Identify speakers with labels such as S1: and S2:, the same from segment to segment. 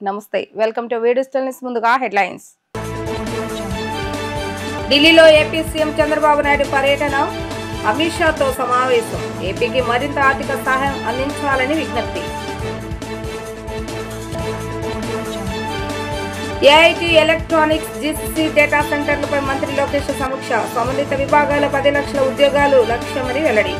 S1: నమస్తే welcome to వీడియోస్టల్ news. ముందుగా headlines. ఢిల్లీలో ఏపీ సీఎం చంద్రబాబు నాయుడు పర్యటన, అమిత్ షాతో సమావేశం. ఏపీకి మరింత ఆర్థిక సహాయం అందించాలని విజ్ఞప్తి. ఏఐటీ ఎలక్ట్రానిక్స్ జీసీసీ డేటా సెంటర్లపై మంత్రి లోకేష్ సమీక్ష. సంబంధిత విభాగాల 10 లక్షల ఉద్యోగాలు లక్ష్యమని వెల్లడి.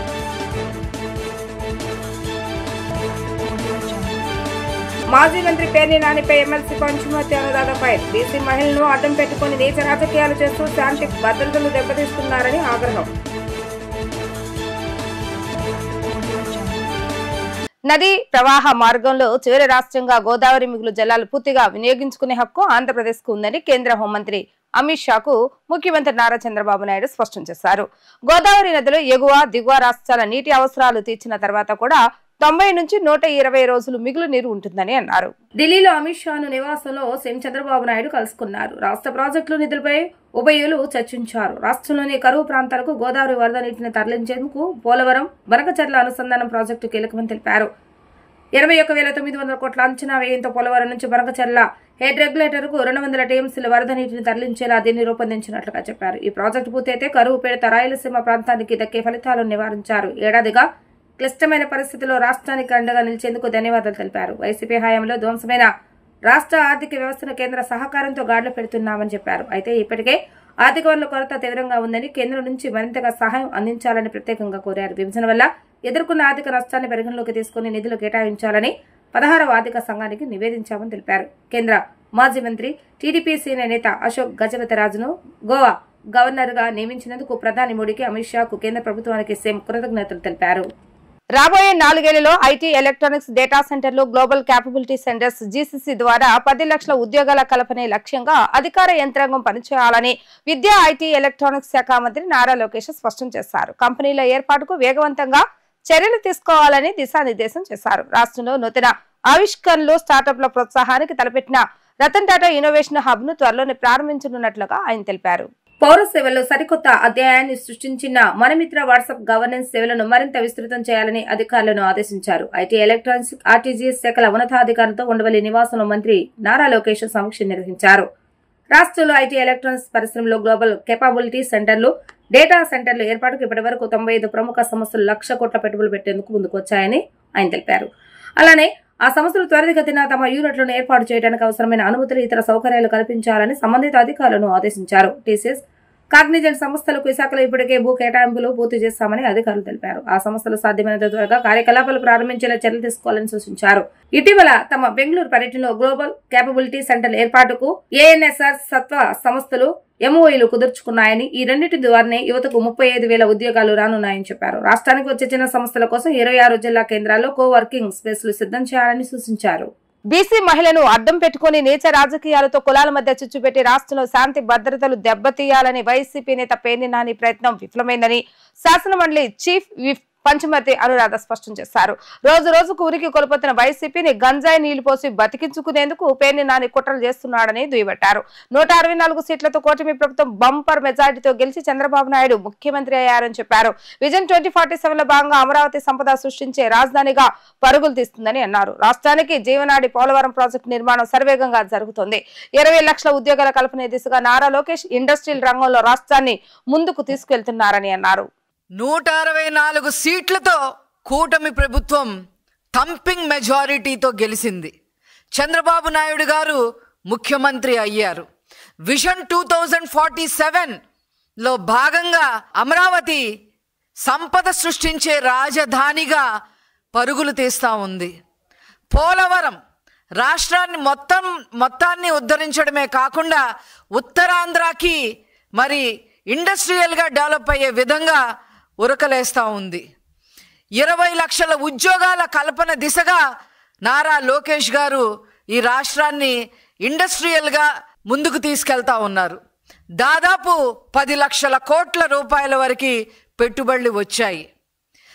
S1: మాజీ మంత్రి పేర్ని నానిపై ఎమ్మెల్సీ పంచుమతి అనురాధపై బీసీ మహిళలను అడ్డం పెట్టుకుని నీచ రాజకీయాలు చేస్తూ శాంతి భద్రతలు దెబ్బతీస్తున్నారని ఆగ్రహం. నదీ ప్రవాహ మార్గంలో చివరి రాష్ట్రంగా గోదావరి మిగులు జలాలు పూర్తిగా వినియోగించుకునే హక్కు ఆంధ్రప్రదేశ్ కు ఉందని కేంద్ర హోంమంత్రి అమిత్ షాకు ముఖ్యమంత్రి నారా చంద్రబాబు నాయుడు స్పష్టం చేశారు. గోదావరి నదిలో ఎగువ దిగువ రాష్ట్రాల నీటి అవసరాలు తీర్చిన తర్వాత కూడా 90 నుంచి 120 రోజులు మిగులు నీరు ఉంటుందని అన్నారు. ఢిల్లీలో అమిత్ షాను నివాసంలో సీఎం చంద్రబాబు నాయుడు కలుసుకున్నారు. రాష్ట్ర ప్రాజెక్టుల నిధులపై ఉభయులు చర్చించారు. రాష్ట్రంలోని కరువు ప్రాంతాలకు గోదావరి వరద నీటిని తరలించేందుకు పోలవరం బనకచర్ల అనుసంధానం ప్రాజెక్టు కీలకమని తెలిపారు. 21,900 కోట్ల అంచనా వ్యయంతో పోలవరం నుంచి బనకచర్ల హెడ్ రెగ్యులేటర్ కు 200 టీఎంసీల వరద నీటిని తరలించేలా దీన్ని రూపొందించినట్లుగా చెప్పారు. ఈ ప్రాజెక్టు పూర్తయితే కరువు పీడిత రాయలసీమ ప్రాంతానికి దక్కే ఫలితాలను నివారించారు. ఏడాదిగా క్లిష్టమైన పరిస్థితుల్లో రాష్ట్రానికి అండగా నిలిచేందుకు ధన్యవాదాలు తెలిపారు. వైసీపీ హయాంలో ధ్వంసమైన రాష్ట్ర ఆర్థిక వ్యవస్థను కేంద్ర సహకారంతో గాడిలో పెడుతున్నామని చెప్పారు. అయితే ఇప్పటికే ఆర్థిక వనరుల కొరత తీవ్రంగా ఉందని కేంద్రం నుంచి మరింతగా సహాయం అందించాలని ప్రత్యేకంగా కోరారు. విభజన వల్ల ఎదుర్కొన్న ఆర్థిక నష్టాన్ని పరిగణలోకి తీసుకుని నిధులు కేటాయించాలని 16వ ఆర్థిక సంఘానికి నివేదించామని తెలిపారు. కేంద్ర మాజీ మంత్రి టీడీపీ సీనియర్ నేత అశోక్ గజపతిరాజును గోవా గవర్నర్ గా నియమించినందుకు ప్రధాని మోడీకి అమిత్ షాకు కేంద్ర ప్రభుత్వానికి సీఎం కృతజ్ఞతలు తెలిపారు. రాబోయే 4 ఏళ్లలో ఐటీ ఎలక్ట్రానిక్స్ డేటా సెంటర్లు గ్లోబల్ క్యాపబిలిటీ సెంటర్స్ జీసీసీ ద్వారా 10 లక్షల ఉద్యోగాల కల్పనే లక్ష్యంగా అధికార యంత్రాంగం పనిచేయాలని విద్యా ఐటీ ఎలక్ట్రానిక్స్ శాఖ మంత్రి నారా లోకేష్ స్పష్టం చేశారు. కంపెనీల ఏర్పాటుకు వేగవంతంగా చర్యలు తీసుకోవాలని దిశానిర్దేశం చేశారు. రాష్ట్రంలో నూతన ఆవిష్కరణలు స్టార్టప్ల ప్రోత్సాహానికి తలపెట్టిన రతన్ టాటా ఇన్నోవేషన్ హబ్ ను త్వరలోనే ప్రారంభించనున్నట్లుగా ఆయన తెలిపారు. పౌర సేవల్లో సరికొత్త అధ్యాయాన్ని సృష్టించిన మనమిత్ర వాట్సాప్ గవర్నెన్స్ సేవలను మరింత విస్తృతం చేయాలని అధికారులను ఆదేశించారు. ఐటీ ఎలక్ట్రానిక్స్ ఆర్టీజీఎస్ శాఖల ఉన్నతాధికారులతో ఉండవల్లి నివాసంలో మంత్రి నారా లోకేష్ సమీక్ష నిర్వహించారు. రాష్ట్రంలో ఐటీ ఎలక్ట్రానిక్స్ పరిశ్రమలో గ్లోబల్ కేపబిలిటీ సెంటర్లు డేటా సెంటర్లు ఏర్పాటుకు ఇప్పటి వరకు 95 ప్రముఖ సంస్థలు 1,00,000 కోట్ల పెట్టుబడులు పెట్టేందుకు ముందుకొచ్చాయని ఆయన తెలిపారు. అలానే ఆ సంస్థలు త్వరితగతిన తమ యూనిట్లను ఏర్పాటు చేయడానికి అవసరమైన అనుమతులు ఇతర సౌకర్యాలు కల్పించాలని సంబంధిత అధికారులను ఆదేశించారు. టీసీఎస్ కాగ్నిజెంట్ సంస్థలకు విశాఖలో ఇప్పటికే భూ కేటాయింపులు పూర్తి చేస్తామని అధికారులు తెలిపారు. ఆ సంస్థలు సాధ్యమైనంత త్వరగా కార్యకలాపాలు ప్రారంభించేలా చర్యలు తీసుకోవాలని సూచించారు. ఇటీవల తమ బెంగళూరు పర్యటనలో గ్లోబల్ కేపబిలిటీ సెంటర్ ఏర్పాటుకు ఏఎన్ఎస్ఆర్ సత్వ సంస్థలు ఎంఓఈలు కుదుర్చుకున్నాయని, ఈ రెండింటి ద్వారానే యువతకు 35,000 ఉద్యోగాలు రానున్నాయని చెప్పారు. రాష్ట్రానికి వచ్చే చిన్న సంస్థల కోసం 26 జిల్లా కేంద్రాల్లో కోవర్కింగ్ స్పేస్లు సిద్ధం చేయాలని సూచించారు. బీసీ మహిళను అడ్డం పెట్టుకుని నీచ రాజకీయాలతో కులాల మధ్య చిచ్చుపెట్టి రాష్ట్రంలో శాంతి భద్రతలు దెబ్బతీయాలని వైసీపీ నేత పేర్ని నాని ప్రయత్నం విఫలమైందని శాసనమండలి చీఫ్ విప్ పంచుమతి అనురాధ స్పష్టం చేశారు. రోజు రోజుకు ఉరికి కొలుపుతున్న వైసీపీని గంజాయి నీళ్లు పోసి బతికించుకునేందుకు పేర్ని నాని కుట్రలు చేస్తున్నాడని దుయ్యబట్టారు. 164 సీట్లతో కూటమి ప్రభుత్వం బంపర్ మెజారిటీతో గెలిచి చంద్రబాబు నాయుడు ముఖ్యమంత్రి అయ్యారని చెప్పారు. విజన్ 2047 లో భాగంగా అమరావతి సంపద సృష్టించే రాజధానిగా పరుగులు తీస్తుందని అన్నారు. రాష్ట్రానికి జీవనాడి పోలవరం ప్రాజెక్టు నిర్మాణం శరవేగంగా జరుగుతోంది. 20 లక్షల ఉద్యోగాల కల్పన దిశగా నారా లోకేష్ ఇండస్ట్రియల్ రంగంలో రాష్ట్రాన్ని ముందుకు తీసుకెళ్తున్నారని అన్నారు.
S2: 164 సీట్లతో కూటమి ప్రభుత్వం థంపింగ్ మెజారిటీతో గెలిచింది. చంద్రబాబు నాయుడు గారు ముఖ్యమంత్రి అయ్యారు. విజన్ 2047లో భాగంగా అమరావతి సంపద సృష్టించే రాజధానిగా పరుగులు తీస్తూ ఉంది. పోలవరం రాష్ట్రాన్ని మొత్తాన్ని ఉద్ధరించడమే కాకుండా ఉత్తరాంధ్రకి మరి ఇండస్ట్రియల్గా డెవలప్ అయ్యే విధంగా ఉరకలేస్తూ ఉంది. 20 లక్షల ఉద్యోగాల కల్పన దిశగా నారా లోకేష్ గారు ఈ రాష్ట్రాన్ని ఇండస్ట్రియల్గా ముందుకు తీసుకెళ్తా ఉన్నారు. దాదాపు 10 లక్షల కోట్ల రూపాయల వరకు పెట్టుబడులు వచ్చాయి.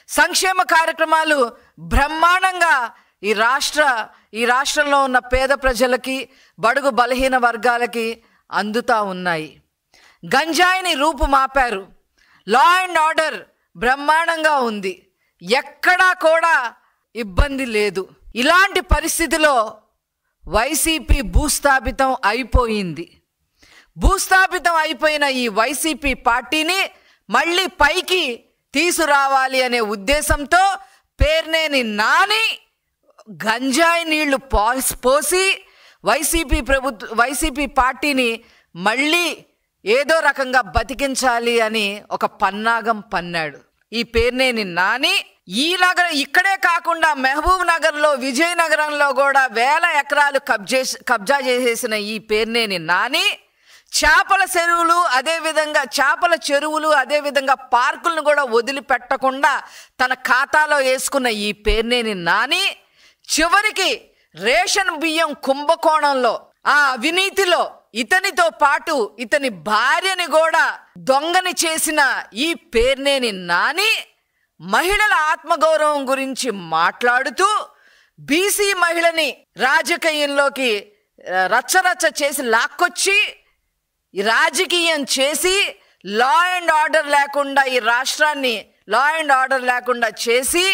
S2: సంక్షేమ కార్యక్రమాలు బ్రహ్మాండంగా ఈ రాష్ట్రంలో ఉన్న పేద ప్రజలకి, బడుగు బలహీన వర్గాలకి అందుతా ఉన్నాయి. గంజాయిని రూపుమాపారు. లా అండ్ ఆర్డర్ బ్రహ్మాండంగా ఉంది. ఎక్కడా కూడా ఇబ్బంది లేదు. ఇలాంటి పరిస్థితిలో వైసీపీ భూస్థాపితం అయిపోయింది. భూస్థాపితం అయిపోయిన ఈ వైసీపీ పార్టీని మళ్ళీ పైకి తీసుకురావాలి అనే ఉద్దేశంతో పేర్నేని నాని గంజాయి నీళ్లు పోసి వైసీపీ పార్టీని మళ్ళీ ఏదో రకంగా బతికించాలి అని ఒక పన్నాగం పన్నాడు. ఈ పేర్నేని నాని ఇక్కడే కాకుండా మహబూబ్ నగర్లో, విజయనగరంలో కూడా 1000 ఎకరాలు కబ్జా చేసేసిన ఈ పేర్నేని నాని చేపల చెరువులు అదేవిధంగా పార్కులను కూడా వదిలిపెట్టకుండా తన ఖాతాలో వేసుకున్న ఈ పేర్నేని నాని చివరికి రేషన్ బియ్యం కుంభకోణంలో, ఆ అవినీతిలో ఇతనితో పాటు ఇతని భార్యని కూడా దొంగని చేసిన ఈ పేర్నేని నాని మహిళల ఆత్మగౌరవం గురించి మాట్లాడుతూ బీసీ మహిళని రాజకీయంలోకి రచ్చరచ్చ చేసి లాక్కొచ్చి రాజకీయం చేసి లా అండ్ ఆర్డర్ లేకుండా ఈ రాష్ట్రాన్ని చేసి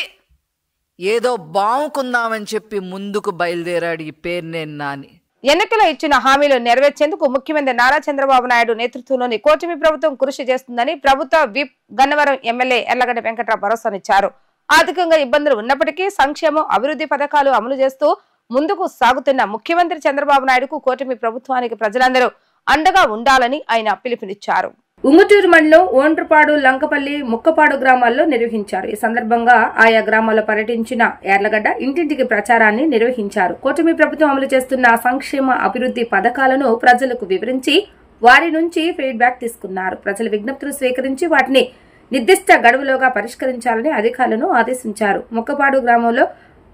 S2: ఏదో బావుకుందామని చెప్పి ముందుకు బయలుదేరాడు ఈ పేర్నేని నాని.
S1: ఎన్నికల్లో ఇచ్చిన హామీలు నెరవేర్చేందుకు ముఖ్యమంత్రి నారా చంద్రబాబు నాయుడు నేతృత్వంలోని కూటమి ప్రభుత్వం కృషి చేస్తుందని ప్రభుత్వ విప్ గన్నవరం ఎమ్మెల్యే ఎర్లగడ్డ వెంకట్రావు భరోసానిచ్చారు. ఆర్థికంగా ఇబ్బందులు ఉన్నప్పటికీ సంక్షేమం, అభివృద్ధి పథకాలు అమలు చేస్తూ ముందుకు సాగుతున్న ముఖ్యమంత్రి చంద్రబాబు నాయుడుకు కూటమి ప్రభుత్వానికి ప్రజలందరూ అండగా ఉండాలని ఆయన పిలుపునిచ్చారు. ఉంగుటూరు మండలం ఓండ్రపాడు, లంకపల్లి, ముక్కపాడు గ్రామాల్లో నిర్వహించారు. ఈ సందర్భంగా ఆయా గ్రామాల్లో పర్యటించిన యార్లగడ్డ ఇంటింటికి ప్రచారాన్ని నిర్వహించారు. కూటమి ప్రభుత్వం అమలు చేస్తున్న సంక్షేమ, అభివృద్ధి పథకాలను ప్రజలకు వివరించి వారి నుంచి ఫీడ్బ్యాక్ తీసుకున్నారు. ప్రజల విజ్ఞప్తులు స్వీకరించి వాటిని నిర్దిష్ట గడువులోగా పరిష్కరించాలని అధికారులను ఆదేశించారు. ముక్కపాడు గ్రామంలో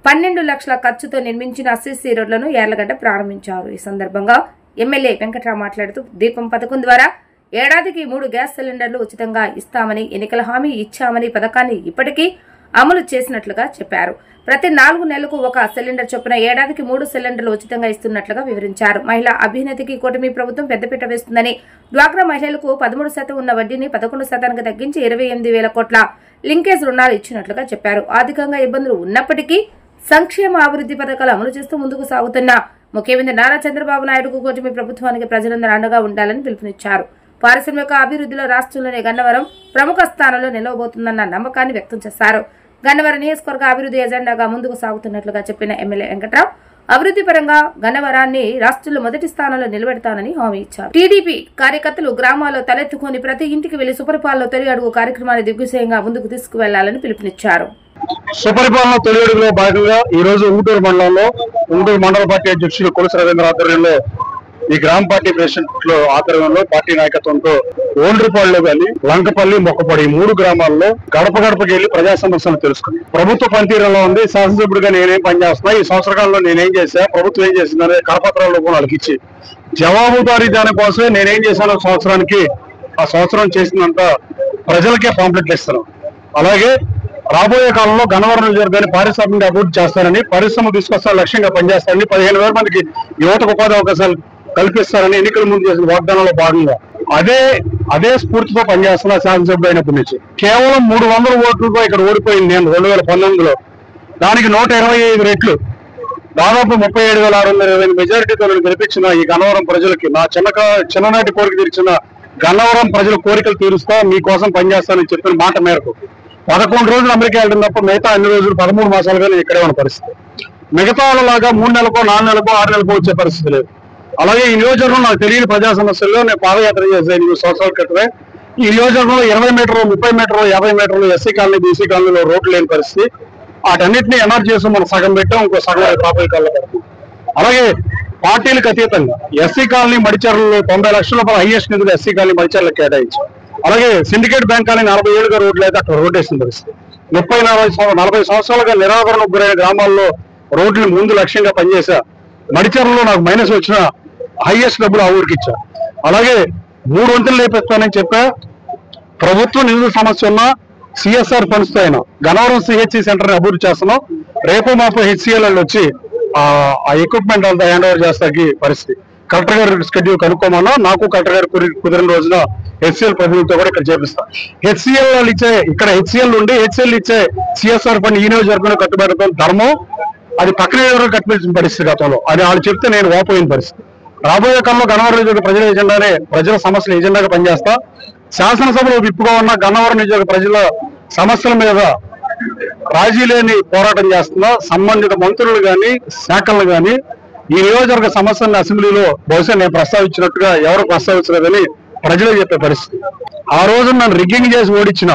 S1: 12 లక్షల ఖర్చుతో నిర్మించిన సిసి రోడ్లను యార్లగడ్డ ప్రారంభించారు. ఈ సందర్భంగా ఎమ్మెల్యే వెంకట్రావు మాట్లాడుతూ దీపం పథకం ద్వారా ఏడాదికి 3 గ్యాస్ సిలిండర్లు ఉచితంగా ఇస్తామని, ఎన్నికల హామీ ఇచ్చామని పథకాన్ని ఇప్పటికీ అమలు చేసినట్లుగా చెప్పారు. ప్రతి 4 నెలలకు 1 సిలిండర్ చొప్పున ఏడాదికి 3 సిలిండర్లు ఉచితంగా ఇస్తున్నట్లుగా వివరించారు. మహిళా అభ్యున్నతికి కూటమి ప్రభుత్వం పెద్దపీట వేస్తుందని, డ్వాక్రా మహిళలకు 13% ఉన్న వడ్డీని 11% తగ్గించి 28,000 కోట్ల లింకేజ్ రుణాలు ఇచ్చినట్లుగా చెప్పారు. ఆర్థికంగా ఇబ్బందులు ఉన్నప్పటికీ సంక్షేమ, అభివృద్ధి పథకాలు అమలు చేస్తూ ముందుకు సాగుతున్న ముఖ్యమంత్రి నారా చంద్రబాబు నాయుడుకు కూటమి ప్రభుత్వానికి ప్రజలందరూ అండగా ఉండాలని పిలుపునిచ్చారు. పారిశ్రామిక అభివృద్ధిలో రాష్ట్రంలోనే గన్నవరం ప్రముఖ స్థానంలో నిలవబోతుందన్న నమ్మకాన్ని వ్యక్తం చేశారు. గన్నవరం నియోజకవర్గ అభివృద్ధి ఎజెండాగా ముందుకు సాగుతున్నట్లుగా చెప్పిన ఎమ్మెల్యే వెంకట్రావు అభివృద్ధి పరంగా గన్నవరాన్ని రాష్ట్రంలో మొదటి స్థానంలో నిలబెడతానని హామీ ఇచ్చారు. టీడీపీ కార్యకర్తలు గ్రామాల్లో తలెత్తుకుని ప్రతి ఇంటికి వెళ్లి సుపరిపాలన తొలి అడుగు కార్యక్రమాన్ని దిగ్విజయంగా ముందుకు తీసుకువెళ్లాలని పిలుపునిచ్చారు.
S3: సుపరిపాలన తొలి అడుగులో భాగంగా ఈ రోజు ఉంగుటూరు మండలంలో ఉంగుటూరు మండల పార్టీ అధ్యక్షులు కొలుసు రవీంద్ర ఆధ్వర్యంలో ఈ గ్రామ పార్టీ ప్రెసిడెంట్ ఆధ్వర్యంలో పార్టీ నాయకత్వంతో ఓండ్రపాడులో గాని, లంకపల్లి, మొక్కపాడు ఈ 3 గ్రామాల్లో గడప గడపకి వెళ్లి ప్రజా సమస్యలు తెలుసుకుని ప్రభుత్వ పనితీరులో ఉంది, శాసనసభ్యుడిగా నేనేం పనిచేస్తున్నా, ఈ సంవత్సరాల్లో నేనేం చేశా, ప్రభుత్వం ఏం చేసిందనే కరపత్రాల వాళ్ళకి ఇచ్చి జవాబుదారీ దాని కోసమే నేనేం చేశానో సంవత్సరానికి ఆ సంవత్సరం చేసినంత ప్రజలకే పాంప్లెట్లు ఇస్తున్నాం. అలాగే రాబోయే కాలంలో గన్నవరం నియోజకవర్గాన్ని పారిశ్రామిక అభివృద్ధి చేస్తారని, పరిశ్రమ తీసుకొస్తా లక్ష్యంగా పనిచేస్తారని, 15,000 మందికి యువతకు ఉపాధి అవకాశాలు కల్పిస్తారని ఎన్నికల ముందు చేసిన వాగ్దానంలో భాగంగా అదే స్ఫూర్తితో పనిచేస్తున్న శాసనసభ్యుడు అయినప్పటి నుంచి కేవలం 300 ఓట్లతో ఇక్కడ ఓడిపోయింది నేను 2019లో. దానికి 125 రెట్లు దాదాపు 37,620 మెజారిటీతో నేను గెలిపించిన ఈ గన్నవరం ప్రజలకి నా చిన్ననాటి కోరిక తీర్చిన గన్నవరం ప్రజల కోరికలు తీరుస్తా, మీకోసం పనిచేస్తానని చెప్పిన మాట మేరకు 11 రోజులు అమెరికా వెళ్ళడం తప్ప మిగతా అన్ని రోజులు 13 మాసాలుగా నేను ఇక్కడే ఉన్న పరిస్థితి. మిగతా వాళ్ళలాగా 3 నెలలకో 4 నెలలకో 6 నెలలకో వచ్చే పరిస్థితి లేదు. అలాగే ఈ నియోజకవర్గంలో నాకు తెలియని ప్రజా సమస్యల్లో నేను పాదయాత్ర చేశాను 8 సంవత్సరాల క్రితమే. ఈ నియోజకవర్గంలో 20 మీటర్లు, 30 మీటర్లు, 50 మీటర్లు ఎస్సీ కాలనీ, బీసీ కాలనీలో రోడ్లు లేని పరిస్థితి. వాటన్నిటిని ఎనర్జీ చేసి మనం సగం పెట్టాం, ఇంకో సగం కాపాయి కాలంలో పెడతాం. అలాగే పార్టీలకు అతీతంగా ఎస్సీ కాలనీ మడిచర్లలో 90 లక్షల రూపాయల హైయెస్ట్ నిధులు ఎస్సీ కాలనీ మడిచర్లకు కేటాయించి, అలాగే సిండికేట్ బ్యాంక్ కాలనీ 40 ఏళ్ళుగా రోడ్లు అయితే అక్కడ రోడ్ వేసిన పరిస్థితి. 30-40 సంవత్సరాలుగా నిరాదరణ గురైన గ్రామాల్లో రోడ్లు ముందు లక్ష్యంగా పనిచేశా. మడిచర్లలో నాకు మైనస్ వచ్చిన హైయెస్ట్ డబ్బులు ఆ ఊరికి ఇచ్చా. అలాగే 3 వంతులు లేపిస్తానని చెప్పా. ప్రభుత్వ నిధుల సమస్య ఉన్న సిఎస్ఆర్ ఫండ్స్ తో అయినా గన్నవరం సిహెచ్సి సెంటర్ ని అభివృద్ధి చేస్తున్నాం. రేపు మాపు హెచ్సిఎల్ వచ్చి ఆ ఎక్విప్మెంట్ అంతా హ్యాండ్ ఓవర్ చేస్తాకి పరిస్థితి. కలెక్టర్ గారు షెడ్యూల్ కనుక్కోమన్నా, నాకు కలెక్టర్ గారు కుదిరిన రోజున హెచ్సిఎల్ ప్రతినిధితో కూడా ఇక్కడ చేపిస్తాం. హెచ్సిఎల్ ఇచ్చే ఇక్కడ హెచ్సిఎల్ నుండి హెచ్సిఎల్ ఇచ్చే సిఎస్ఆర్ ఫండ్ ఈ నియోజకవర్గంలో కట్టుబెడతాం ధర్మం. అది పక్కన ఎవరో కట్టించిన పరిస్థితి గతంలో. అది వాళ్ళు చెప్తే నేను వాపోయిన పరిస్థితి. రాబోయే కాలంలో గన్నవరం నియోజక ప్రజల ఎజెండానే, ప్రజల సమస్యల ఎజెండాగా పనిచేస్తా. శాసనసభలో విప్పుగా ఉన్న గన్నవరం నియోజక ప్రజల సమస్యల మీద రాజీ లేని పోరాటం చేస్తున్నా. సంబంధిత మంత్రులు కానీ శాఖలను కానీ ఈ నియోజకవర్గ సమస్యలను అసెంబ్లీలో బహుశా నేను ప్రస్తావించినట్టుగా ఎవరు ప్రస్తావించలేదని ప్రజలకు చెప్పే పరిస్థితి. ఆ రోజు నన్ను రిగ్గింగ్ చేసి ఓడించిన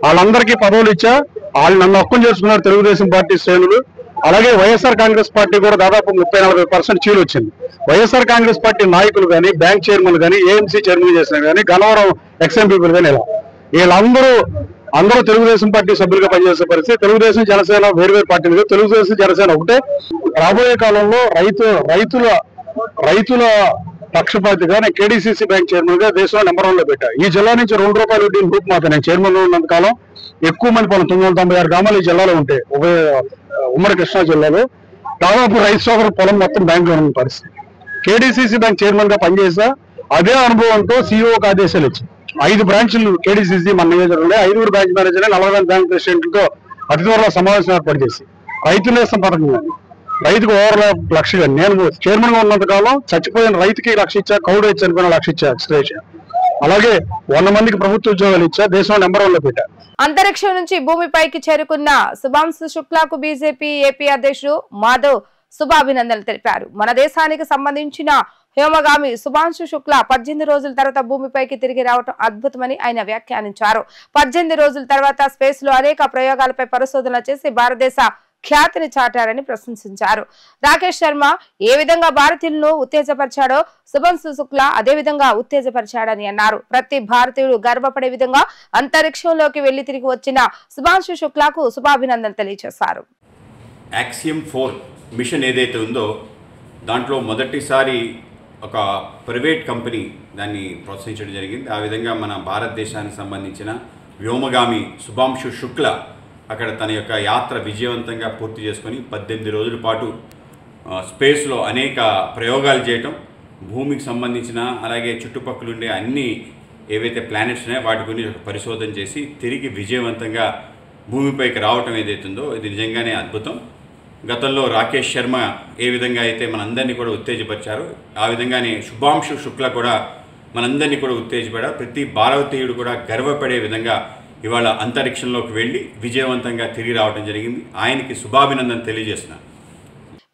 S3: వాళ్ళందరికీ పదవులు ఇచ్చా. వాళ్ళు నన్ను హక్కును చేసుకున్నారు తెలుగుదేశం పార్టీ శ్రేణులు. అలాగే వైఎస్ఆర్ కాంగ్రెస్ పార్టీ కూడా దాదాపు 30-40% చీలు వచ్చింది. వైఎస్ఆర్ కాంగ్రెస్ పార్టీ నాయకులు కానీ, బ్యాంక్ చైర్మన్ కానీ, ఏఎంసీ చైర్మన్ చేసిన కానీ, గన్నవరం ఎక్స్ఎంపీలు కానీ, ఇలా వీళ్ళందరూ తెలుగుదేశం పార్టీ సభ్యులుగా పనిచేసే పరిస్థితి. తెలుగుదేశం జనసేన వేరువేరు పార్టీలు, తెలుగుదేశం జనసేన ఒకటే. రాబోయే కాలంలో రైతుల పక్షపాతిగా నేను కేడీసీసీ బ్యాంక్ చైర్మన్ గా దేశంలో నెంబర్ 1 లో పెట్టా. ఈ జిల్లా నుంచి ₹2 వడ్డీని రూపు మాత్రం నేను చైర్మన్ ఉన్నంత కాలం ఎక్కువ మంది పొలం 996 గ్రామాలు ఈ జిల్లాలో ఉంటాయి. ఉమ్మడి కృష్ణా జిల్లాలో దాదాపు రైతు సోదరుల పొలం మొత్తం బ్యాంక్ లో ఉన్న పరిస్థితి. కేడీసీసీ బ్యాంక్ చైర్మన్ గా పనిచేసా. అదే అనుభవంతో సీఈఓకి ఆదేశాలు ఇచ్చి 5 బ్రాంచ్లు కేడీసీసీ మన నియోజకవర్గంలో 5 బ్రాంచ్ మేనేజర్ 40 బ్యాంక్ ప్రెసిడెంట్లతో అతి త్వరలో సమావేశం ఏర్పాటు చేసి రైతు నేస్తం పథకం కానీ, రైతుకు ఓవర్ లక్ష కానీ, నేను చైర్మన్ గా ఉన్నంత కాలం చచ్చిపోయిన రైతుకి 1,00,000 ఇచ్చా, కౌడు అయితే చనిపోయిన 1,00,000 ఇచ్చా ఎక్స్ట్రా. అలాగే 100 మందికి ప్రభుత్వ ఉద్యోగాలు ఇచ్చా. దేశంలో నెంబర్ 1 లో పెట్టా.
S1: అంతరిక్షం నుంచి భూమిపైకి చేరుకున్న శుభాంశు శుక్లాకు బీజేపీ ఏపీ అధ్యక్షుడు మాధవ్ శుభాభినందనలు తెలిపారు. మన దేశానికి సంబంధించిన వ్యోమగామి శుభాంశు శుక్లా 18 రోజుల తర్వాత భూమిపైకి తిరిగి రావడం అద్భుతమని ఆయన వ్యాఖ్యానించారు. 18 రోజుల తర్వాత స్పేస్ లో అనేక ప్రయోగాలపై పరిశోధనలు చేసి భారతదేశ ఖ్యాతిని చాటారని ప్రశంసించారు. రాకేష్ శర్మ ఏ విధంగా భారతీయులను ఉత్తేజపరిచాడో శుభాంశు శుక్లా అదే విధంగా ఉత్తేజపరిచాడని అన్నారు. ప్రతి భారతీయుడు గర్వపడే విధంగా అంతరిక్షంలోకి వెళ్లి తిరిగి వచ్చిన శుభాంశు శుక్లాకు శుభాభినందనలు తెలియజేశారు.
S4: యాక్సియం 4 మిషన్ ఏదైతే ఉందో దాంట్లో మొదటిసారి ఒక ప్రైవేట్ కంపెనీ దాన్ని ప్రోత్సహించడం జరిగింది. ఆ విధంగా మన భారతదేశానికి సంబంధించిన వ్యోమగామి శుభాంశు శుక్లా అక్కడ తన యొక్క యాత్ర విజయవంతంగా పూర్తి చేసుకొని 18 రోజుల పాటు స్పేస్లో అనేక ప్రయోగాలు చేయటం, భూమికి సంబంధించిన అలాగే చుట్టుపక్కల ఉండే అన్ని ఏవైతే ప్లానెట్స్ ఉన్నాయో వాటి గురించి ఒక పరిశోధన చేసి తిరిగి విజయవంతంగా భూమిపైకి రావటం ఏదైతుందో ఇది నిజంగానే అద్భుతం. గతంలో రాకేష్ శర్మ ఏ విధంగా అయితే మనందరినీ కూడా ఉత్తేజపరిచారో ఆ విధంగానే శుభాంశు శుక్లా కూడా మనందరినీ కూడా ఉత్తేజపడారు. ప్రతి భారతీయుడు కూడా గర్వపడే విధంగా ఇవాళ అంతరిక్షంలోకి వెళ్లి విజయవంతంగా తిరిగి రావడం జరిగింది. ఆయనకి శుభాభినందన తెలియజేస్తున్నాను.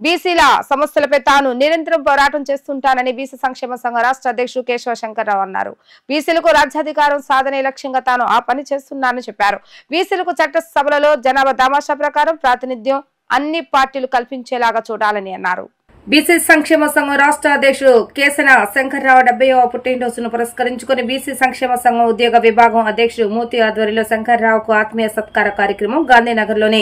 S1: బీసీల సమస్యలపై తాను నిరంతరం పోరాటం చేస్తుంటానని బీసీ సంక్షేమ సంఘ రాష్ట్ర అధ్యక్షుడు కేశవ శంకర్రావు అన్నారు. బీసీలకు రాజ్యాధికారం సాధనే లక్ష్యంగా తాను ఆ పని చేస్తున్నానని చెప్పారు. బీసీలకు చట్టసభలలో జనాభా దామాషా ప్రకారం ప్రాతినిధ్యం అన్ని పార్టీలు కల్పించేలాగా చూడాలని అన్నారు. బీసీ సంక్షేమ సంఘం రాష్ట్ర అధ్యక్షుడు కేశన శంకర్రావు 70వ పుట్టినరోజును పురస్కరించుకుని బీసీ సంక్షేమ సంఘం ఉద్యోగ విభాగం అధ్యక్షుడు మూర్తి ఆధ్వర్యంలో శంకర్రావుకు ఆత్మీయ సత్కార కార్యక్రమం గాంధీనగర్లోని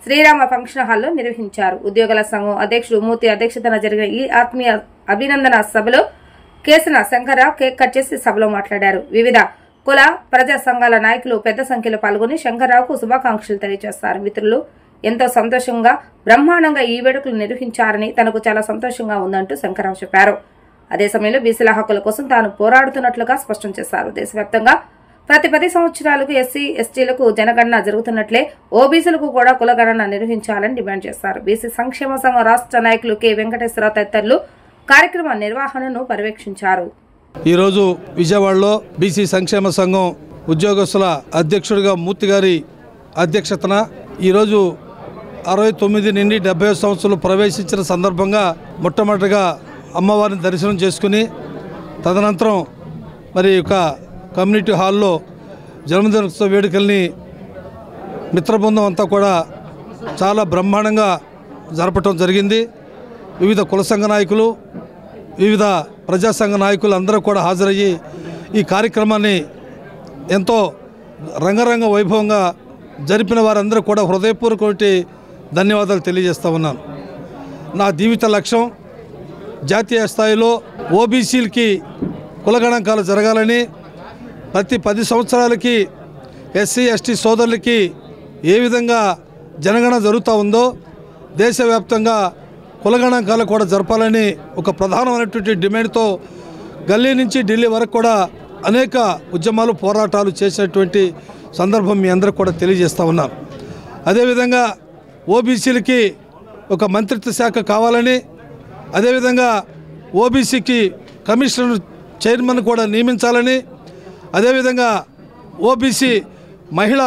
S1: శ్రీరామ ఫంక్షన్ హాల్లో నిర్వహించారు. ఉద్యోగుల సంఘం అధ్యక్షుడు మూర్తి అధ్యక్షతన జరిగిన ఈ ఆత్మీయ అభినందన సభలో కేశన శంకర్రావు కేక్ కట్ చేసి సభలో మాట్లాడారు. వివిధ కుల ప్రజా సంఘాల నాయకులు పెద్ద సంఖ్యలో పాల్గొని శంకర్రావుకు శుభాకాంక్షలు తెలియజేస్తారు. మిత్రులు ఎంతో సంతోషంగా బ్రహ్మాండంగా ఈ వేడుకలు నిర్వహించారని తనకు చాలా సంతోషంగా ఉందంటూ శంకర్రావు చెప్పారు. అదే సమయంలో బీసీల హక్కుల కోసం తాను పోరాడుతున్నట్లుగా స్పష్టం చేశారు. దేశవ్యాప్తంగా ప్రతి 10 సంవత్సరాలకు ఎస్సీ ఎస్టీలకు జనగణన జరుగుతున్నట్లే ఓబీసీలకు కూడా కులగణన నిర్వహించాలని డిమాండ్ చేశారు. బీసీ సంక్షేమ సంఘం రాష్ట్ర నాయకులు కె వెంకటేశ్వరరావు తదితరులు కార్యక్రమ నిర్వహణను పర్యవేక్షించారు.
S5: ఈరోజు విజయవాడలో బీసీ సంక్షేమ సంఘం ఉద్యోగస్తుల అధ్యక్షుడిగా మూర్తి గారి అధ్యక్షతన ఈరోజు 69 నుండి 70 సంవత్సరాలు ప్రవేశించిన సందర్భంగా మొట్టమొదటిగా అమ్మవారిని దర్శనం చేసుకుని తదనంతరం మరి ఒక కమ్యూనిటీ హాల్లో జన్మదినోత్సవ వేడుకల్ని మిత్రబృందం అంతా కూడా చాలా బ్రహ్మాండంగా జరపటం జరిగింది. వివిధ కుల సంఘ నాయకులు, వివిధ ప్రజా సంఘ నాయకులు అందరూ కూడా హాజరయ్యి ఈ కార్యక్రమాన్ని ఎంతో రంగరంగ వైభవంగా జరిపిన వారందరూ కూడా హృదయపూర్వక ధన్యవాదాలు తెలియజేస్తూ ఉన్నాను. నా జీవిత లక్ష్యం జాతీయ స్థాయిలో ఓబీసీలకి కులగణాంకాలు జరగాలని, ప్రతి 10 సంవత్సరాలకి ఎస్సీ ఎస్టీ సోదరులకి ఏ విధంగా జనగణన జరుగుతూ ఉందో దేశవ్యాప్తంగా కులగణాంకాలు కూడా జరపాలని ఒక ప్రధానమైనటువంటి డిమాండ్తో గల్లీ నుంచి ఢిల్లీ వరకు కూడా అనేక ఉద్యమాలు పోరాటాలు చేసినటువంటి సందర్భం మీ అందరికి కూడా తెలియజేస్తూ ఉన్నాను. అదేవిధంగా ఓబీసీలకి ఒక మంత్రిత్వ శాఖ కావాలని, అదేవిధంగా ఓబీసీకి కమిషన్ చైర్మన్ కూడా నియమించాలని, అదేవిధంగా ఓబీసీ మహిళ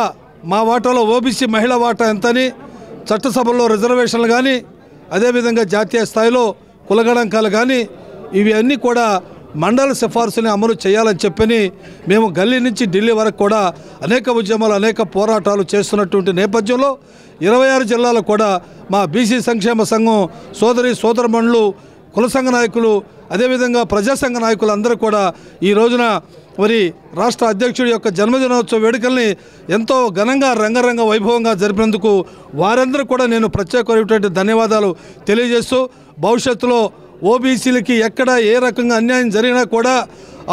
S5: మా వాటాలో ఓబీసీ మహిళా వాటా ఎంతని, చట్టసభల్లో రిజర్వేషన్లు కానీ, అదేవిధంగా జాతీయ స్థాయిలో కులగణాంకాలు కానీ ఇవి అన్నీ కూడా మండల సిఫార్సుని అమలు చేయాలని చెప్పని మేము గల్లీ నుంచి ఢిల్లీ వరకు కూడా అనేక ఉద్యమాలు అనేక పోరాటాలు చేస్తున్నటువంటి నేపథ్యంలో 26 జిల్లాలో కూడా మా బీసీ సంక్షేమ సంఘం సోదరమణులు, కుల సంఘ నాయకులు, అదేవిధంగా ప్రజాసంఘ నాయకులు అందరూ కూడా ఈ రోజున మరి రాష్ట్ర అధ్యక్షుడి యొక్క జన్మదినోత్సవ వేడుకల్ని ఎంతో ఘనంగా రంగరంగ వైభవంగా జరిపినందుకు వారందరూ కూడా నేను ప్రత్యేకమైనటువంటి ధన్యవాదాలు తెలియజేస్తూ, భవిష్యత్తులో ఓబీసీలకి ఎక్కడ ఏ రకంగా అన్యాయం జరిగినా కూడా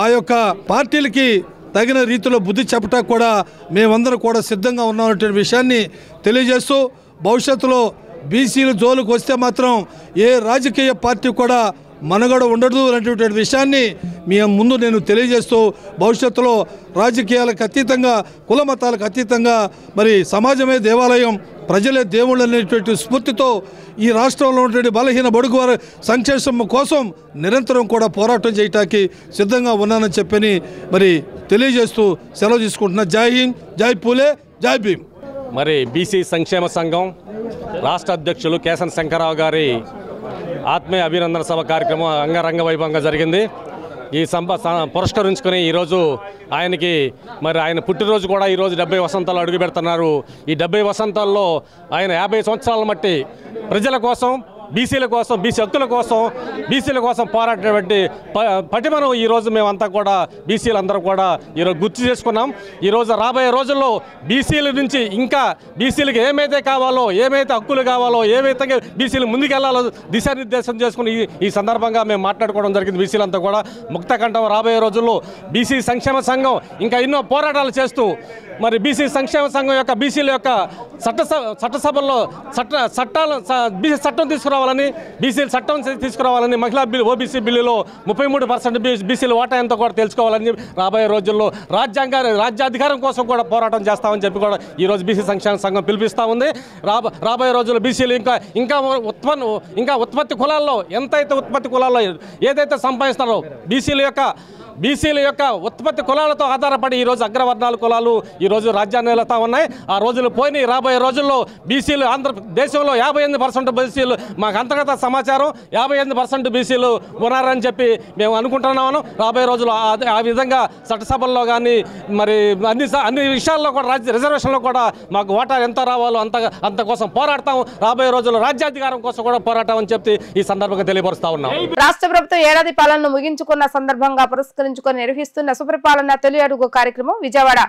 S5: ఆ యొక్క పార్టీలకి తగిన రీతిలో బుద్ధి చెప్పటం కూడా మేమందరం కూడా సిద్ధంగా ఉన్నామనేటువంటి విషయాన్ని తెలియజేస్తూ, భవిష్యత్తులో బీసీలు జోలుకు వస్తే మాత్రం ఏ రాజకీయ పార్టీ కూడా మనుగడ ఉండదు అనేటువంటి విషయాన్ని మీ ముందు నేను తెలియజేస్తూ, భవిష్యత్తులో రాజకీయాలకు అతీతంగా కుల మతాలకు అతీతంగా మరి సమాజమే దేవాలయం, ప్రజలే దేవుళ్ళు అనేటువంటి స్ఫూర్తితో ఈ రాష్ట్రంలో ఉన్నటువంటి బలహీన బడుగు వారి సంక్షేమం కోసం నిరంతరం కూడా పోరాటం చేయటానికి సిద్ధంగా ఉన్నానని చెప్పని మరి తెలియజేస్తూ సెలవు తీసుకుంటున్నా. జై హింద్, జై పూలే, జై భీమ్.
S6: మరి బీసీ సంక్షేమ సంఘం రాష్ట్ర అధ్యక్షులు కేసన్ శంకరరావు గారి ఆత్మీయ అభినందన సభ కార్యక్రమం అంగరంగ వైభవంగా జరిగింది. ఈ పురస్కరించుకొని ఈరోజు ఆయనకి మరి ఆయన పుట్టినరోజు కూడా ఈరోజు 70 వసంతాలు అడుగు పెడుతున్నారు. ఈ 70 వసంతాల్లో ఆయన 50 సంవత్సరాల మట్టి ప్రజల కోసం, బీసీల కోసం, బీసీ హక్కుల కోసం, బీసీల కోసం పోరాడినటువంటి పటిమను ఈరోజు మేమంతా కూడా బీసీలందరూ కూడా ఈరోజు గుర్తు చేసుకున్నాం. ఈరోజు రాబోయే రోజుల్లో బీసీల నుంచి ఇంకా బీసీలకు ఏమైతే కావాలో, ఏమైతే హక్కులు కావాలో, ఏమైతే బీసీలు ముందుకెళ్లాలో దిశానిర్దేశం చేసుకుని ఈ సందర్భంగా మేము మాట్లాడుకోవడం జరిగింది. బీసీలంతా కూడా ముక్తకంఠం రాబోయే రోజుల్లో బీసీ సంక్షేమ సంఘం ఇంకా ఎన్నో పోరాటాలు చేస్తూ మరి బీసీ సంక్షేమ సంఘం యొక్క బీసీల యొక్క చట్టసభల్లో చట్టాలు బీసీ చట్టం తీసుకురావాలని, బీసీల చట్టం తీసుకురావాలని, మహిళా బిల్లు ఓబీసీ బిల్లులో 33% బీసీల వాటా ఎంతో కూడా తెలుసుకోవాలని రాబోయే రోజుల్లో రాజ్యాధికారం కోసం కూడా పోరాటం చేస్తామని చెప్పి కూడా ఈరోజు బీసీ సంక్షేమ సంఘం పిలిపిస్తూ ఉంది. రాబోయే రోజుల్లో బీసీలు ఇంకా ఉత్పత్తి కులాల్లో ఎంతైతే ఉత్పత్తి కులాల్లో ఏదైతే సంపాదిస్తారో బీసీల యొక్క ఉత్పత్తి కులాలతో ఆధారపడి ఈరోజు అగ్రవర్ణాల కులాలు ఈరోజు రాజ్యాన్ని వెళుతూ ఉన్నాయి. ఆ రోజులు పోయినాయి. రాబోయే రోజుల్లో బీసీలు దేశంలో 58% బీసీలు, మాకు అంతర్గత సమాచారం 58% బీసీలు ఉన్నారని చెప్పి మేము అనుకుంటున్నాము. రాబోయే రోజుల్లో ఆ విధంగా చట్టసభల్లో కానీ మరి అన్ని విషయాల్లో కూడా రిజర్వేషన్లో కూడా మాకు వాటా ఎంత రావాలో అంత కోసం పోరాడతాం. రాబోయే రోజుల్లో రాజ్యాధికారం కోసం కూడా పోరాటం చెప్పి ఈ సందర్భంగా తెలియపరుస్తా ఉన్నాం.
S1: రాష్ట్ర ప్రభుత్వం ఏడాది పాలనను ముగించుకున్న సందర్భంగా పురస్కరించుకొని నిర్వహిస్తున్న సుపరిపాలన తొలి అడుగు కార్యక్రమం విజయవాడ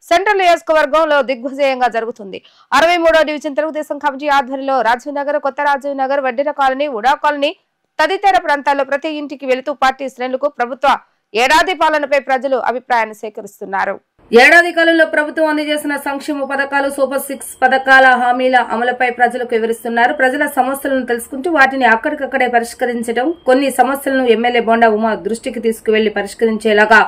S1: సెంట్రల్ నియోజకవర్గంలో దిగ్విజయంగా జరుగుతుంది. 63వ డివిజన్ తెలుగుదేశం కమిటీ ఆధ్వర్యంలో రాజీవ్ నగర్, కొత్త రాజీవ్ నగర్, వడ్డెర కాలనీ, ఉడా కాలనీ తదితర ప్రాంతాల్లో ప్రతి ఇంటికి వెళుతూ పార్టీ శ్రేణులకు ప్రభుత్వ ఏడాది పాలనపై ప్రజలు అభిప్రాయాన్ని సేకరిస్తున్నారు. ఏడాది కాలంలో ప్రభుత్వం అందజేసిన సంక్షేమ పథకాలు, సూపర్ 6 పథకాల హామీల అమలుపై ప్రజలకు వివరిస్తున్నారు. ప్రజల సమస్యలను తెలుసుకుంటూ వాటిని అక్కడికక్కడే పరిష్కరించడం, కొన్ని సమస్యలను ఎమ్మెల్యే బొండా ఉమా దృష్టికి తీసుకువెళ్లి పరిష్కరించేలాగా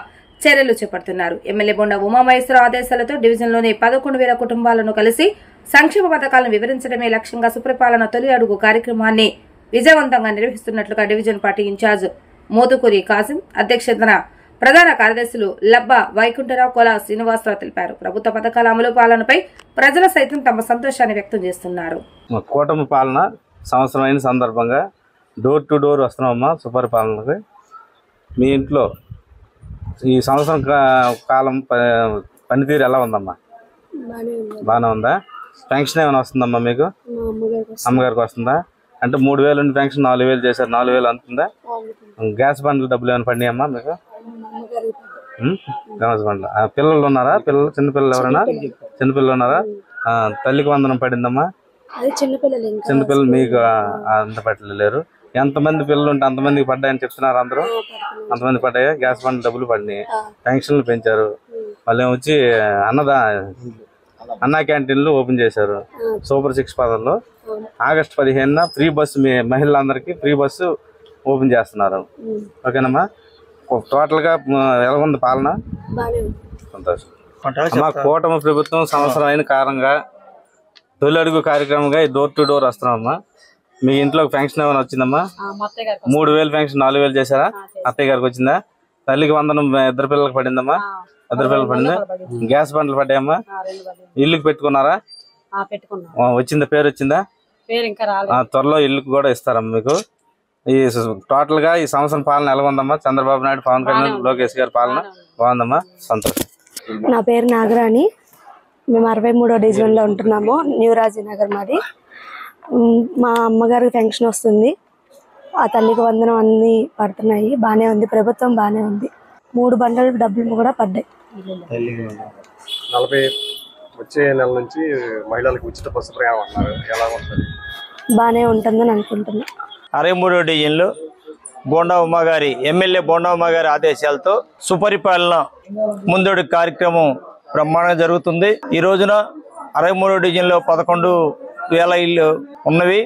S1: చర్యలు చేపడుతున్నారు. ఎమ్మెల్యే బొండా ఉమామహేశ్వర ఆదేశాలతో డివిజన్లోని 11,000 కుటుంబాలను కలిసి సంక్షేమ పథకాలను వివరించడమే లక్ష్యంగా సుపరిపాలన తొలి అడుగు కార్యక్రమాన్ని విజయవంతంగా నిర్వహిస్తున్నట్లుగా division party incharge Modukuri Kasim, అధ్యక్షతన ప్రధాన కార్యదర్శులు లబ్బా వైకుంఠరావు, కోలా శ్రీనివాసరావు తెలిపారు. ప్రభుత్వ పథకాల అమలు పాలనపై ప్రజలు సైతం తమ సంతోషాన్ని వ్యక్తం చేస్తున్నారు.
S7: కూటమి పాలన సంవత్సరం అయిన సందర్భంగా డోర్ టు డోర్ వస్తున్నామమ్మా. సుపరిపాలనకి మీ ఇంట్లో ఈ సంవత్సరం కాలం పనితీరు ఎలా ఉందమ్మా? బాగానే ఉందా? పెన్షన్ ఏమైనా వస్తుందమ్మా మీకు? అమ్మగారికి వస్తుందా? అంటే 3,000 నుండి పెన్షన్ 4,000 చేశారు. 4,000 అందుతుందా? గ్యాస్ బండ్లు డబ్బులు ఏమైనా పడినాయమ్మా మీకు? గ్యాస్ బండ్లు. పిల్లలు ఉన్నారా? చిన్నపిల్లలు ఎవరైనా చిన్నపిల్లలు ఉన్నారా? తల్లికి వందనం పడిందమ్మా? చిన్నపిల్లలు మీకు అంత పట్టలేరు. ఎంతమంది పిల్లలు ఉంటే అంతమందికి పడ్డాయని చెప్తున్నారు అందరూ? అంతమంది పడ్డాయా? గ్యాస్ బండ్లు డబ్బులు పడినాయి, పెన్షన్లు పెంచారు, వాళ్ళు వచ్చి అన్నా క్యాంటీన్లు ఓపెన్ చేశారు. సూపర్ 6 పథకంలో ఆగస్టు 15న ఫ్రీ బస్సు మహిళలందరికీ ఫ్రీ బస్సు ఓపెన్ చేస్తున్నారు. ఓకేనమ్మా? టోటల్గా ఎలా ఉంది పాలన? సంతోషం. మా కూటమి ప్రభుత్వం సంవత్సరం అయిన కారణంగా తొలి అడుగు కార్యక్రమంగా డోర్ టు డోర్ వస్తున్నామమ్మా. మీ ఇంట్లో ఫంక్షన్ ఏమైనా వచ్చిందమ్మా? 3000 ఫంక్షన్ 4000 చేశారా? అత్తయ్య గారికి వచ్చిందా? తల్లికి వందనం ఇద్దరు పిల్లలకు పడిందమ్మా? ఇద్దరు పిల్లలు పడిందా? గ్యాస్ బండ్లు పడ్డాయమ్మా? ఇల్లుకి పెట్టుకున్నారా? వచ్చిందా? పేరు వచ్చిందా? త్వరలో ఇల్లుకి కూడా ఇస్తారమ్మా మీకు. ఈ టోటల్ గా ఈ సంవత్సరం పాలన ఎలా ఉందమ్మా? చంద్రబాబు నాయుడు, పవన్ కళ్యాణ్, లోకేష్ గారి పాలన బాగుందమ్మా? సంతోషం.
S8: నా పేరు నాగరాణి. మేము 63వ డివిజన్ లో ఉంటున్నాము. న్యూ రాజీనగర్ మాది. మా అమ్మగారికి పెన్షన్ వస్తుంది. ఆ తల్లికి వందనం అన్ని పడుతున్నాయి. బానే ఉంది, ప్రభుత్వం బానే ఉంది. 3 బండల డబ్బులు కూడా పడ్డాయి.
S9: 40 వచ్చే నెల నుంచి మహిళలకు ఉచిత బస్సు ప్రయాణం అన్నారు. ఎలా ఉంటుంది?
S8: బానే ఉంటుందని అనుకుంటున్నా.
S10: 63వ డివిజన్లో బోండా ఉమ్మగారి ఎమ్మెల్యే బోండా ఉమ్మగారి ఆదేశాలతో సుపరిపాలన ముందడు కార్యక్రమం బ్రహ్మాండంగా జరుగుతుంది. ఈ రోజున 63వ డివిజన్లో 11,000 ఇళ్ళు ఉన్నవి.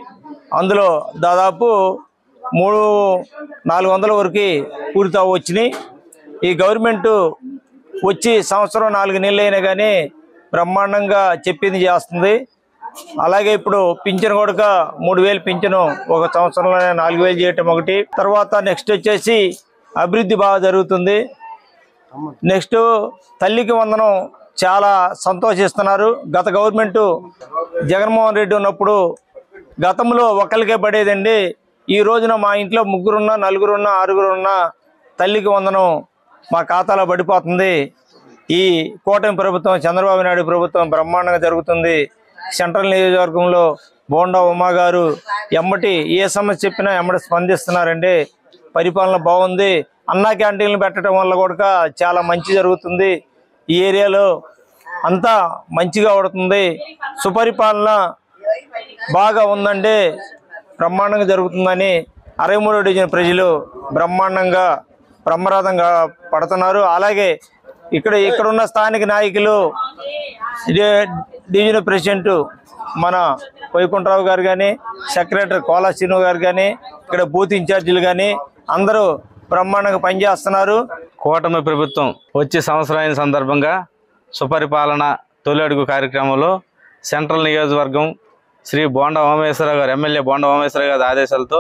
S10: అందులో దాదాపు 300-400 వరకు పూర్తి వచ్చినాయి. ఈ గవర్నమెంట్ వచ్చి సంవత్సరం 4 నెలలు అయినా కానీ బ్రహ్మాండంగా చెప్పింది చేస్తుంది. అలాగే ఇప్పుడు పింఛను కూడా 3000 పింఛను ఒక సంవత్సరంలోనే 4000 చేయటం ఒకటి. తర్వాత నెక్స్ట్ వచ్చేసి అభివృద్ధి బాగా జరుగుతుంది. నెక్స్ట్ తల్లికి వందనం చాలా సంతోషిస్తున్నారు. గత గవర్నమెంట్ జగన్మోహన్ రెడ్డి ఉన్నప్పుడు గతంలో ఒకరికే పడేదండి. ఈ రోజున మా ఇంట్లో 3 ఉన్నా 4 ఉన్నా 6 ఉన్నా తల్లికి వందనం మా ఖాతాలో పడిపోతుంది. ఈ కూటమి ప్రభుత్వం, చంద్రబాబు నాయుడు ప్రభుత్వం బ్రహ్మాండంగా జరుగుతుంది. సెంట్రల్ నియోజకవర్గంలో బోండా ఉమా గారు ఎమ్మటి ఏ సమస్య చెప్పినా ఎమ్మటి స్పందిస్తున్నారండి. పరిపాలన బాగుంది. అన్నా క్యాంటీన్లు పెట్టడం వల్ల కూడా చాలా మంచి జరుగుతుంది. ఈ ఏరియాలో అంతా మంచిగా పడుతుంది. సుపరిపాలన బాగా ఉందండి, బ్రహ్మాండంగా జరుగుతుందని 63వ డివిజన్ ప్రజలు బ్రహ్మాండంగా బ్రహ్మరథంగా పడుతున్నారు. అలాగే ఇక్కడున్న స్థానిక నాయకులు, డివిజన్ ప్రెసిడెంట్ మన వైకుంఠరావు గారు కానీ, సెక్రటరీ కోలా శ్రీను గారు కానీ, ఇక్కడ బూత్ ఇన్ఛార్జీలు కానీ అందరూ బ్రహ్మాండంగా పనిచేస్తున్నారు.
S7: కూటమి ప్రభుత్వం వచ్చే సంవత్సరం సందర్భంగా సుపరిపాలన తొలి అడుగు కార్యక్రమంలో సెంట్రల్ నియోజకవర్గం శ్రీ బోండా ఉమేశ్వరరావు గారు, ఎమ్మెల్యే బోండా ఉమేశ్వరరావు గారి ఆదేశాలతో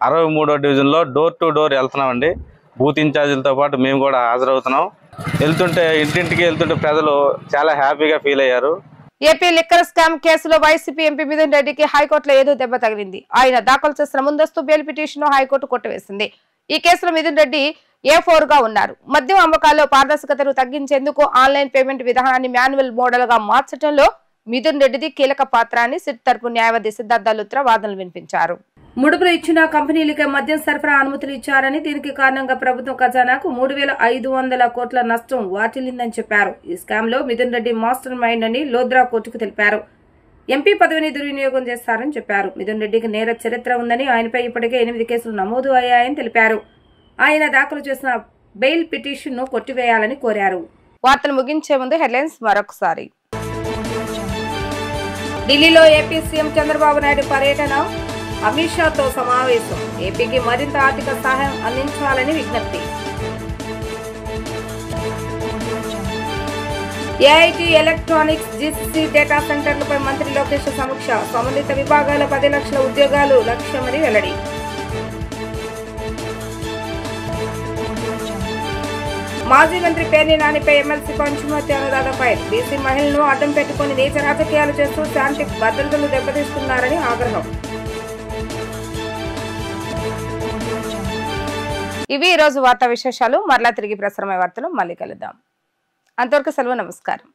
S7: 63వ డివిజన్లో డోర్ టు డోర్ వెళ్తున్నామండి. బూత్ ఇన్ఛార్జీలతో పాటు మేము కూడా హాజరవుతున్నాం. ఇంటింటికి వెళ్తుంటే ప్రజలు చాలా హ్యాపీగా ఫీల్ అయ్యారు.
S1: ఏపీ లిక్కర్ స్కామ్ కేసులో వైసీపీ ఎంపీ మిథున్ రెడ్డికి హైకోర్టులో ఏదో దెబ్బ తగిలింది. ఆయన దాఖలు చేసిన ముందస్తు బెయిల్ పిటిషన్ హైకోర్టు కొట్టివేసింది. ఈ కేసులో మిథున్ రెడ్డి A4 గా ఉన్నారు. మద్యం అమ్మకాల్లో పారదర్శకతను తగ్గించేందుకు ఆన్లైన్ పేమెంట్ విధానాన్ని మాన్యువల్ మోడల్ గా మార్చడంలో మిథున్ రెడ్డిది కీలక పాత్ర అని సిట్ తరపు న్యాయవాది సిద్ధార్థ లుత్రా వాదనలు వినిపించారు. ముడుపులు ఇచ్చిన కంపెనీలకే మద్యం సరఫరా అనుమతులు ఇచ్చారని, దీనికి కారణంగా ప్రభుత్వం ఖజానాకు 3,500 కోట్ల నష్టం వాటిల్లిందని చెప్పారు. ఈ స్కామ్ లో మిథున్ రెడ్డి మాస్టర్ మైండ్ అని లోద్రా కోర్టుకు తెలిపారు. ఎంపీ పదవిని దుర్వినియోగం చేస్తారని చెప్పారు. మిథున్ రెడ్డికి నేర చరిత్ర ఉందని, ఆయనపై ఇప్పటికే 8 కేసులు నమోదు అయ్యాయని తెలిపారు. ఆయన దాఖలు చేసిన బెయిల్ పిటిషన్ ను కొట్టివేయాలని కోరారు. వార్తలు ముగించే ముందు హెడ్లైన్స్ మరొకసారి. ఢిల్లీలో ఏపీ సీఎం చంద్రబాబు నాయుడు పర్యటన, అమిత్ షాతో సమావేశం. ఏపీకి మరింత ఆర్థిక సహాయం అందించాలని విజ్ఞప్తి. ఏఐటీ ఎలక్ట్రానిక్స్ జీసీసీ డేటా సెంటర్లపై మంత్రి లోకేష్ సమీక్ష. సంబంధిత విభాగాల 10 లక్షల ఉద్యోగాలు లక్ష్యమని వెల్లడి. మాజీ మంత్రి పేర్ని నానిపై MLC Panchumarthi Anuradha fire. BC మహిళలను అడ్డం పెట్టుకుని నీచ రాజకీయాలు చేస్తూ శాంతి భద్రతలు దెబ్బతీస్తున్నారని ఆగ్రహం. ఇవి ఈ రోజు వార్తా విశేషాలు. మరలా తిరిగి ప్రసారమయ్యే వార్తలు మళ్ళీ కలుద్దాం. అంతవరకు సెలవు, నమస్కారం.